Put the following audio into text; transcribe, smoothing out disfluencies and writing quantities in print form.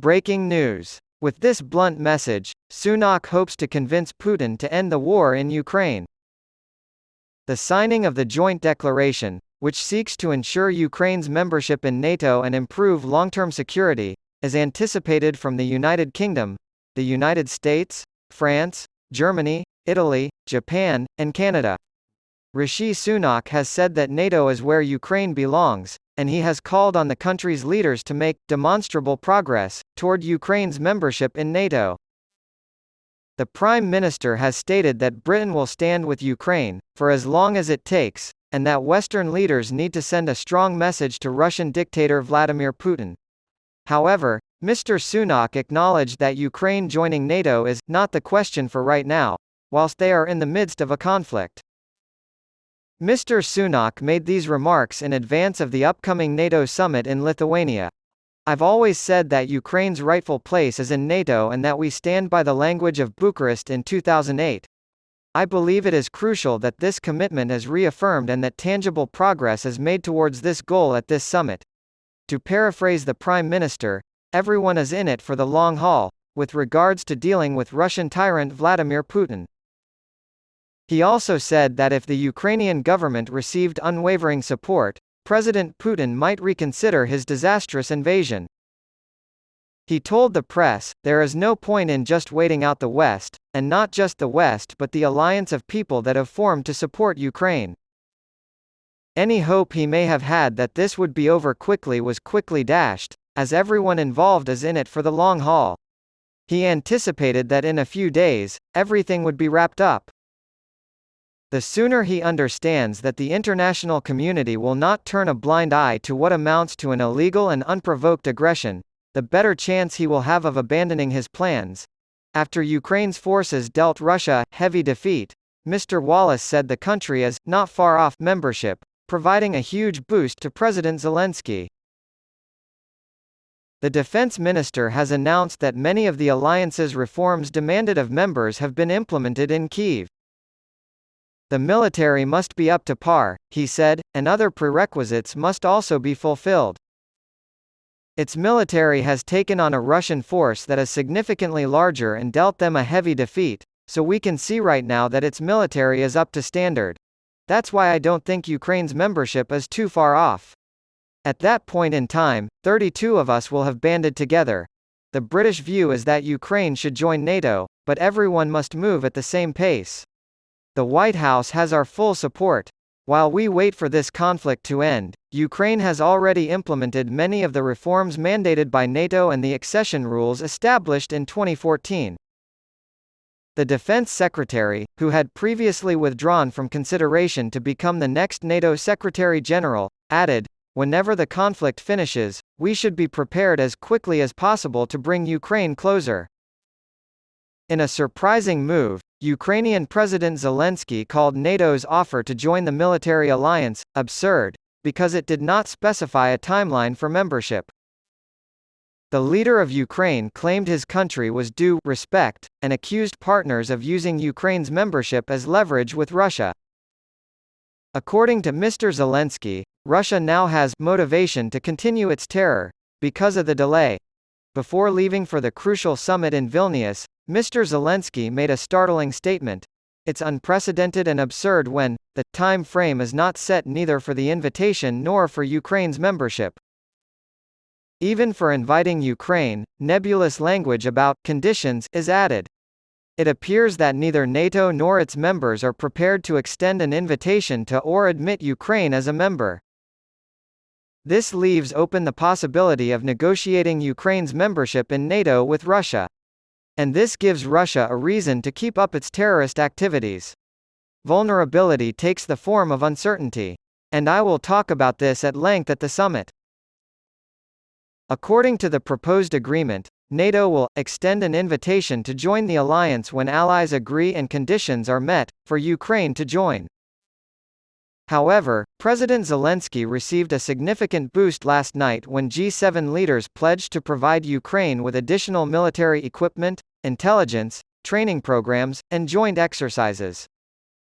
Breaking news. With this blunt message, Sunak hopes to convince Putin to end the war in Ukraine. The signing of the joint declaration, which seeks to ensure Ukraine's membership in NATO and improve long-term security, is anticipated from the United Kingdom, the United States, France, Germany, Italy, Japan, and Canada. Rishi Sunak has said that NATO is where Ukraine belongs, and he has called on the country's leaders to make demonstrable progress toward Ukraine's membership in NATO. The Prime Minister has stated that Britain will stand with Ukraine for as long as it takes, and that Western leaders need to send a strong message to Russian dictator Vladimir Putin. However, Mr. Sunak acknowledged that Ukraine joining NATO is not the question for right now, whilst they are in the midst of a conflict. Mr. Sunak made these remarks in advance of the upcoming NATO summit in Lithuania. "I've always said that Ukraine's rightful place is in NATO and that we stand by the language of Bucharest in 2008. I believe it is crucial that this commitment is reaffirmed and that tangible progress is made towards this goal at this summit." To paraphrase the Prime Minister, everyone is in it for the long haul, with regards to dealing with Russian tyrant Vladimir Putin. He also said that if the Ukrainian government received unwavering support, President Putin might reconsider his disastrous invasion. He told the press, "There is no point in just waiting out the West, and not just the West but the alliance of people that have formed to support Ukraine." Any hope he may have had that this would be over quickly was quickly dashed, as everyone involved is in it for the long haul. He anticipated that in a few days, everything would be wrapped up. The sooner he understands that the international community will not turn a blind eye to what amounts to an illegal and unprovoked aggression, the better chance he will have of abandoning his plans. After Ukraine's forces dealt Russia heavy defeat, Mr. Wallace said the country is not far off membership, providing a huge boost to President Zelensky. The defense minister has announced that many of the alliance's reforms demanded of members have been implemented in Kyiv. "The military must be up to par," he said, "and other prerequisites must also be fulfilled. Its military has taken on a Russian force that is significantly larger and dealt them a heavy defeat, so we can see right now that its military is up to standard. That's why I don't think Ukraine's membership is too far off. At that point in time, 32 of us will have banded together. The British view is that Ukraine should join NATO, but everyone must move at the same pace. The White House has our full support. While we wait for this conflict to end, Ukraine has already implemented many of the reforms mandated by NATO and the accession rules established in 2014. The defense secretary, who had previously withdrawn from consideration to become the next NATO Secretary General, added, "Whenever the conflict finishes, we should be prepared as quickly as possible to bring Ukraine closer." In a surprising move, Ukrainian President Zelensky called NATO's offer to join the military alliance absurd, because it did not specify a timeline for membership. The leader of Ukraine claimed his country was due respect, and accused partners of using Ukraine's membership as leverage with Russia. According to Mr. Zelensky, Russia now has motivation to continue its terror because of the delay. Before leaving for the crucial summit in Vilnius, Mr. Zelensky made a startling statement. "It's unprecedented and absurd when the time frame is not set neither for the invitation nor for Ukraine's membership." Even for inviting Ukraine, nebulous language about conditions is added. It appears that neither NATO nor its members are prepared to extend an invitation to or admit Ukraine as a member. This leaves open the possibility of negotiating Ukraine's membership in NATO with Russia. And this gives Russia a reason to keep up its terrorist activities. Vulnerability takes the form of uncertainty. And I will talk about this at length at the summit. According to the proposed agreement, NATO will extend an invitation to join the alliance when allies agree and conditions are met for Ukraine to join. However, President Zelensky received a significant boost last night when G7 leaders pledged to provide Ukraine with additional military equipment, intelligence, training programs, and joint exercises.